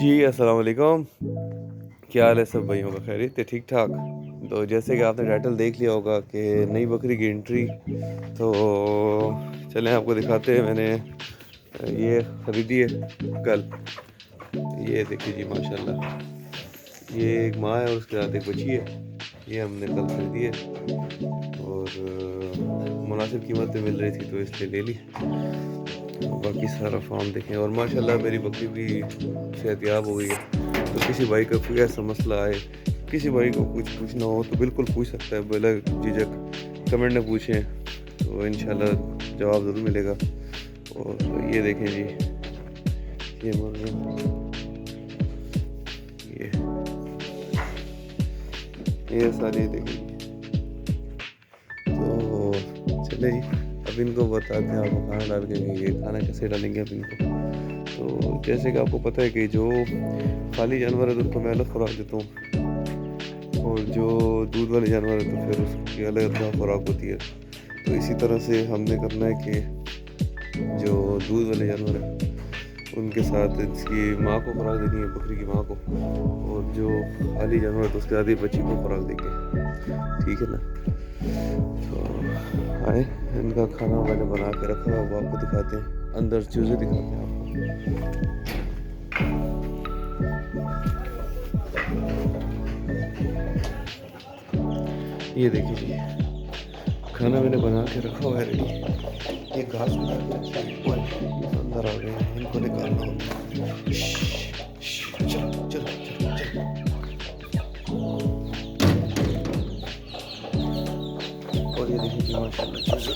جی السلام علیکم. کیا حال ہے سب بھائیوں کا؟ خیریت ہے؟ ٹھیک ٹھاک. تو جیسے کہ آپ نے ٹائٹل دیکھ لیا ہوگا کہ نئی بکری کی انٹری، تو چلیں آپ کو دکھاتے ہیں. میں نے یہ خریدی ہے کل. یہ دیکھیے جی ماشاءاللہ، یہ ایک ماں ہے اور اس کے ساتھ ایک بچی ہے. یہ ہم نے کل خریدی ہے اور مناسب قیمت پہ مل رہی تھی تو اس لیے لے لی. باقی سارا فارم دیکھیں. اور ماشاءاللہ میری بکری بھی صحت یاب ہو گئی ہے. تو کسی بھائی کا کوئی ایسا مسئلہ آئے، کسی بھائی کو کچھ پوچھنا ہو تو بالکل پوچھ سکتا ہے بلا جھجک. کمنٹ میں پوچھیں تو انشاءاللہ جواب ضرور ملے گا. اور یہ دیکھیں جی، یہ یہ ساری دیکھیں. تو چلے جی اب ان کو بتاتے ہیں آپ کو کھانا ڈال کے یہ کھانا کیسے ڈالیں گے اب ان کو. تو جیسے کہ آپ کو پتہ ہے کہ جو خالی جانور ہے تو ان کو میں الگ خوراک دیتا ہوں، اور جو دودھ والے جانور ہے تو پھر اس کی الگ خوراک ہوتی ہے. تو اسی طرح سے ہم نے کرنا ہے کہ جو دودھ والے جانور ہیں ان کے ساتھ اس کی ماں کو خوراک دینی ہے، بکری کی ماں کو. اور جو خالی جانور ہے تو اس کے آدھی بچی کو خوراک دیں گے. ٹھیک ہے نا؟ تو آئے ان کا کھانا میں نے بنا کے رکھا ہے، وہ آپ کو دکھاتے ہیں. اندر چوزے دکھاتے ہیں آپ کو. یہ دیکھیے جی کھانا میں نے بنا کے رکھا ہوا ہے ریڈی. یہ گھاس میں ڈال کے رکھا ہے. یہ اندر آ گئے ہیں، ان کو نکالنا ہوتا ہے. چلو چلو چلو چلو. اور یہ دیکھیے جی ماشاءاللہ چوزے.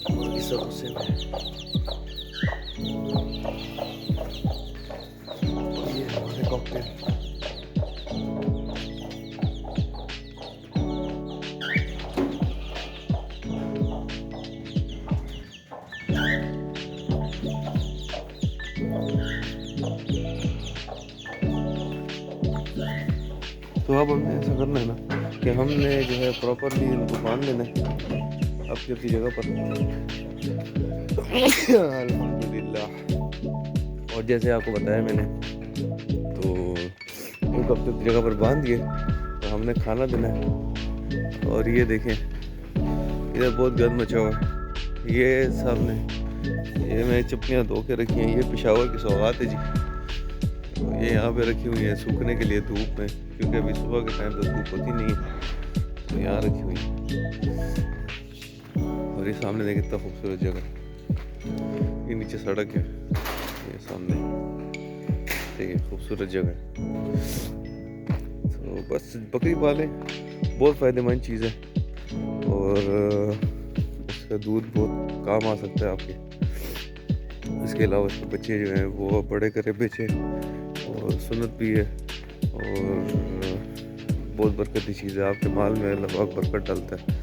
مرغی سب غصے میں ہے. اور یہ ہمارے کاکٹیل. تو اب ہم نے ایسا کرنا ہے نا کہ ہم نے جو ہے پراپرلی ان کو باندھ لینا ہے اپنی اپنی جگہ پر. الحمدللہ. اور جیسے آپ کو بتایا میں نے تو ان کو اپنی جگہ پر باندھ دیے. تو ہم نے کھانا دینا ہے. اور یہ دیکھیں ادھر بہت گند مچا ہوا ہے. یہ سامنے یہ میں چپلیاں دھو کے رکھی ہیں. یہ پشاور کی سوغات ہے جی. یہ یہاں پہ رکھی ہوئی ہیں سوکھنے کے لیے دھوپ میں، کیونکہ ابھی صبح کے ٹائم تو دھوپ ہوتی نہیں ہے. تو یہاں رکھی ہوئی ہیں. اور یہ سامنے دیکھیں کتنا خوبصورت جگہ ہے. یہ نیچے سڑک ہے، یہ سامنے دیکھیں خوبصورت جگہ ہے. تو بس بکری پالیں، بہت فائدہ مند چیز ہے. اور اس کا دودھ بہت کام آ سکتا ہے آپ کے. اس کے علاوہ اس کے بچے جو ہیں وہ بڑے کرے بیچے، اور سنت بھی ہے اور بہت برکتی چیز ہے. آپ کے مال میں اللہ پاک برکت ڈالتا ہے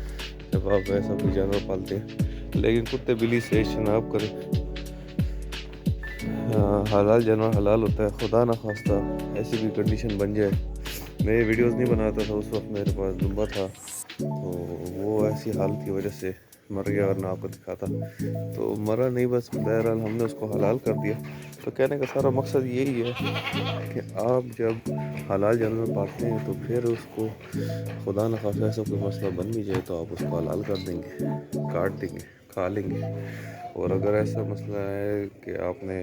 جب آپ ایسا کوئی جانور پالتے ہیں. لیکن کتے بلی سے اجتناب کریں. حلال جانور حلال ہوتا ہے. خدا نہ خواستہ ایسی بھی کنڈیشن بن جائے. میں ویڈیوز نہیں بناتا تھا اس وقت، میرے پاس دمبا تھا تو وہ ایسی حالت کی وجہ سے مر گیا، ورنہ آپ کو دکھاتا. تو مرا نہیں، بس بہرحال ہم نے اس کو حلال کر دیا. تو کہنے کا سارا مقصد یہی ہے کہ آپ جب حلال جانور پالتے ہیں تو پھر اس کو خدا نخواستہ ایسا کوئی مسئلہ بن بھی جائے تو آپ اس کو حلال کر دیں گے، کاٹ دیں گے، کھا لیں گے. اور اگر ایسا مسئلہ ہے کہ آپ نے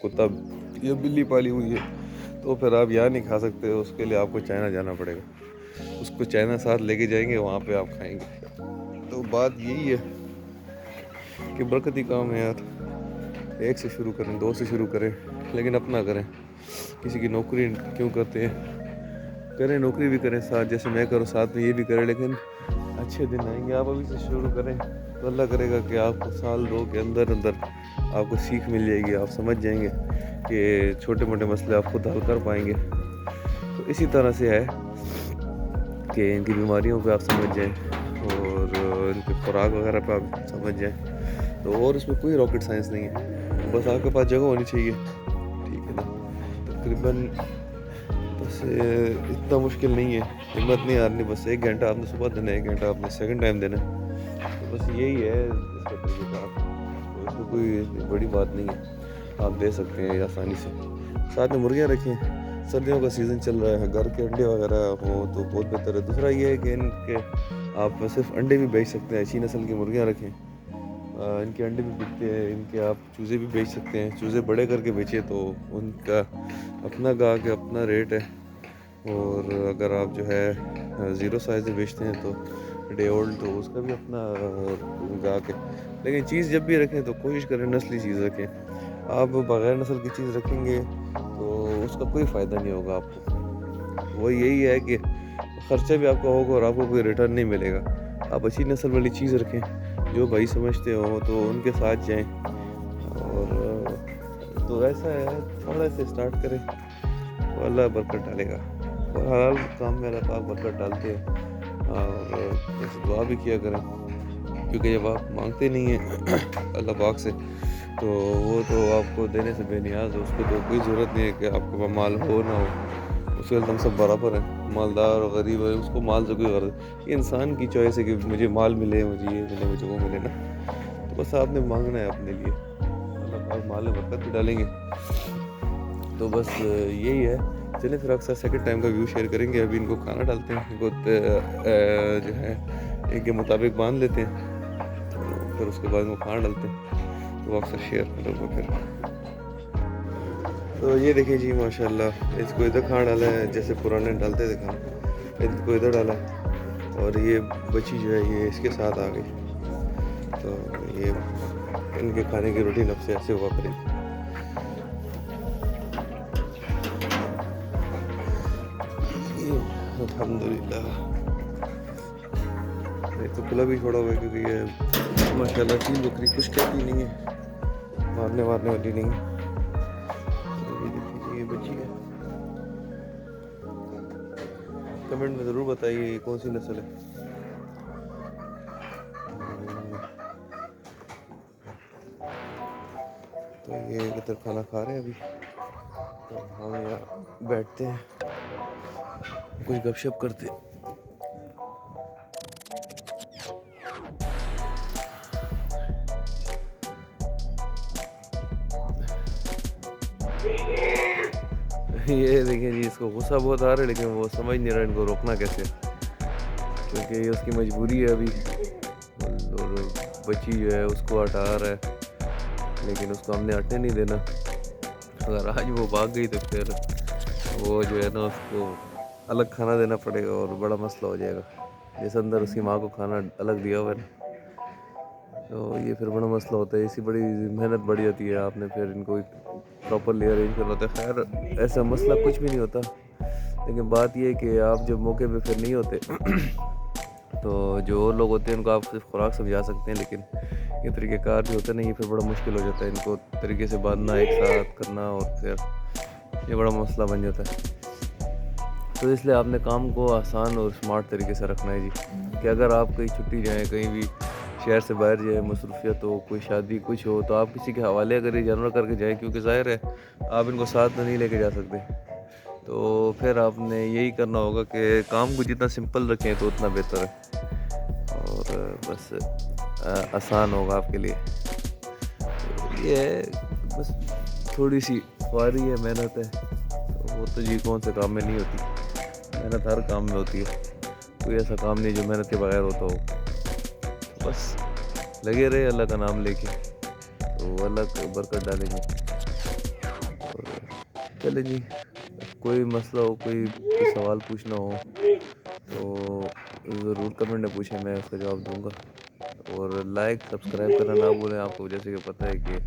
کتا یا بلی پالی ہوئی ہے تو پھر آپ یہاں نہیں کھا سکتے. اس کے لیے آپ کو چائنا جانا پڑے گا. اس کو چائنا ساتھ لے کے جائیں گے، وہاں پہ آپ کھائیں گے. تو بات یہی ہے کہ برکتی کام ہے یار. ایک سے شروع کریں، دو سے شروع کریں، لیکن اپنا کریں. کسی کی نوکری کیوں کرتے ہیں؟ کریں، نوکری بھی کریں ساتھ، جیسے میں کروں ساتھ میں یہ بھی کریں. لیکن اچھے دن آئیں گے. آپ ابھی سے شروع کریں تو اللہ کرے گا کہ آپ کو سال دو کے اندر آپ کو سیکھ مل جائے گی. آپ سمجھ جائیں گے کہ چھوٹے موٹے مسئلے آپ خود حل کر پائیں گے. تو اسی طرح سے ہے کہ ان کی بیماریوں پہ آپ سمجھ جائیں اور ان کی خوراک وغیرہ پہ آپ سمجھ جائیں. تو اور اس میں کوئی راکٹ سائنس نہیں ہے، بس آپ کے پاس جگہ ہونی چاہیے. ٹھیک ہے نا؟ بس اتنا مشکل نہیں ہے، ہمت نہیں ہارنی، بس 1 گھنٹہ آپ نے صبح دینا ہے، 1 گھنٹہ آپ نے سیکنڈ ٹائم دینا ہے، تو بس یہی ہے اس کا طریقہ کار، تو اس میں کوئی بڑی بات نہیں ہے، آپ دے سکتے ہیں آسانی سے۔ ساتھ میں مرغیاں رکھیں، سردیوں کا سیزن چل رہا ہے، گھر کے انڈے وغیرہ ہوں تو بہت بہتر ہے۔ دوسرا یہ ہے کہ ان کے آپ صرف انڈے بھی بیچ سکتے ہیں، اچھی نسل کی مرغیاں رکھیں، ان کے انڈے بھی بکتے ہیں، ان کے آپ چوزے بھی بیچ سکتے ہیں، چوزے بڑے کر کے بیچیں تو ان کا اپنا گا کے اپنا ریٹ ہے، اور اگر آپ جو ہے 0 سائز میں بیچتے ہیں تو ڈے اولڈ تو اس کا بھی اپنا گا کے، لیکن چیز جب بھی رکھیں تو کوشش کریں نسلی چیز رکھیں۔ آپ بغیر نسل کی چیز رکھیں گے تو اس کا کوئی فائدہ نہیں ہوگا آپ کو، وہ یہی ہے کہ خرچہ بھی آپ کا ہوگا اور آپ کو کوئی ریٹرن نہیں ملے گا۔ آپ اچھی نسل والی چیز رکھیں، جو بھائی سمجھتے ہو تو ان کے ساتھ جائیں، اور تو ایسا ہے تھوڑا سے اسٹارٹ کریں تو اللہ برکت ڈالے گا، اور حلال کام میں اللہ پاک برکت ڈالتے ہیں، اور بس دعا بھی کیا کریں، کیونکہ جب آپ مانگتے نہیں ہیں اللہ پاک سے تو وہ تو آپ کو دینے سے بے نیاز ہے، اس کو تو کوئی ضرورت نہیں ہے کہ آپ کے پاس مال ہو نہ ہو، اس کے ہم سب برابر ہیں، مالدار اور غریب ہے، اس کو مال سے کوئی غرض، یہ انسان کی چوائس ہے کہ مجھے مال ملے، مجھے یہ ملے، مجھے وہ ملے نا، تو بس آپ نے مانگنا ہے اپنے لیے، اللہ پاک مال میں برکت بھی ڈالیں گے، تو بس یہی ہے۔ چلیں پھر اکثر سیکنڈ ٹائم کا ویو شیئر کریں گے، ابھی ان کو کھانا ڈالتے ہیں، ان کو جو ہے ان کے مطابق باندھ لیتے ہیں، تو پھر اس کے بعد ان کو کھانا ڈالتے ہیں، تو اکثر شیئر کروں گا پھر۔ تو یہ دیکھیں جی ماشاءاللہ، اس کو ادھر کھانا ڈالا ہے جیسے پرانے ڈالتے تھے کھانا، اس کو ادھر ڈالا، اور یہ بچی جو ہے یہ اس کے ساتھ آ گئی، تو یہ ان کے کھانے کی روٹین اب سے ایسے ہوا کرے گی۔ الحمدللہ یہ تو کھلا بھی چھوڑا ہوا ہے، کیونکہ یہ ماشاءاللہ چیز بکری کچھ کہتی نہیں ہے، مارنے والی نہیں ہے، یہ بچی ہے۔ کمنٹ میں ضرور بتائیے یہ کون سی نسل ہے۔ تو یہ ادھر کھانا کھا رہے ہیں ابھی، تو ہم یہاں بیٹھتے ہیں کچھ گپ شپ کرتے ہیں۔ یہ دیکھیں جی اس کو غصہ بہت آ رہا ہے، لیکن وہ سمجھ نہیں رہا ان کو روکنا کیسے، کیونکہ یہ اس کی مجبوری ہے ابھی، اور بچی جو ہے اس کو ہٹا رہا ہے، لیکن اس کو ہم نے ہٹنے نہیں دینا، اگر آج وہ بھاگ گئی تو پھر وہ جو ہے نا اس کو الگ کھانا دینا پڑے گا اور بڑا مسئلہ ہو جائے گا، جیسے اندر اس کی ماں کو کھانا الگ دیا ہوا ہے نا، تو یہ پھر بڑا مسئلہ ہوتا ہے، اسی بڑی محنت بڑی ہوتی ہے، آپ نے پھر ان کو پراپرلی ارینج کرنا ہوتا ہے۔ خیر ایسا مسئلہ کچھ بھی نہیں ہوتا، لیکن بات یہ ہے کہ آپ جب موقع پہ پھر نہیں ہوتے تو جو اور لوگ ہوتے ہیں ان کو آپ صرف خوراک سمجھا سکتے ہیں، لیکن یہ طریقہ کار جو ہوتا ہے نا یہ پھر بڑا مشکل ہو جاتا ہے، ان کو طریقے سے باندھنا ایک ساتھ کرنا، اور پھر یہ بڑا مسئلہ بن جاتا ہے، تو اس لیے آپ نے کام کو آسان اور اسمارٹ طریقے سے رکھنا ہے جی، کہ اگر آپ کہیں چھٹی جائیں، کہیں بھی شہر سے باہر جائیں، مصروفیت ہو، کوئی شادی کچھ ہو، تو آپ کسی کے حوالے اگر یہ جانور کر کے جائیں، کیونکہ ظاہر ہے آپ ان کو ساتھ نہیں لے کے جا سکتے، تو پھر آپ نے یہی کرنا ہوگا کہ کام کو جتنا سمپل رکھیں تو اتنا بہتر ہے، اور بس آسان ہوگا آپ کے لیے، یہ ہے بس تھوڑی سی خواری ہے، محنت ہے، وہ تو جی کون سے کام میں نہیں ہوتی، محنت ہر کام میں ہوتی ہے، کوئی ایسا کام نہیں جو محنت کے بغیر ہوتا ہو، بس لگے رہے اللہ کا نام لے کے تو اللہ برکت ڈالیں گے، اور چلیں جی کوئی مسئلہ ہو، کوئی سوال پوچھنا ہو تو ضرور کمنٹ میں پوچھیں، میں اس کا جواب دوں گا، اور لائک سبسکرائب کرنا نہ بھولیں، آپ کو جیسے کہ پتہ ہے کہ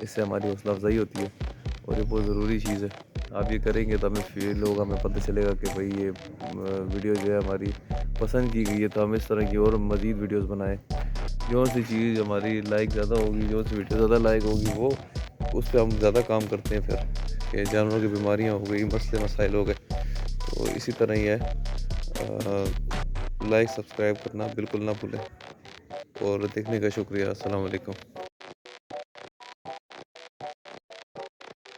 اس سے ہماری حوصلہ افزائی ہوتی ہے، اور یہ بہت ضروری چیز ہے، آپ یہ کریں گے تو ہمیں فیل ہوگا، ہمیں پتہ چلے گا کہ بھئی یہ ویڈیو جو ہے ہماری پسند کی گئی ہے، تو ہم اس طرح کی اور مزید ویڈیوز بنائیں، جو سی چیز ہماری لائک زیادہ ہوگی، جو سی ویڈیو زیادہ لائک ہوگی وہ اس پہ ہم زیادہ کام کرتے ہیں، پھر کہ جانوروں کی بیماریاں ہو گئی، مسئلے مسائل ہو گئے، تو اسی طرح ہی ہے، لائک سبسکرائب کرنا بالکل نہ بھولیں، اور دیکھنے کا شکریہ، السلام علیکم۔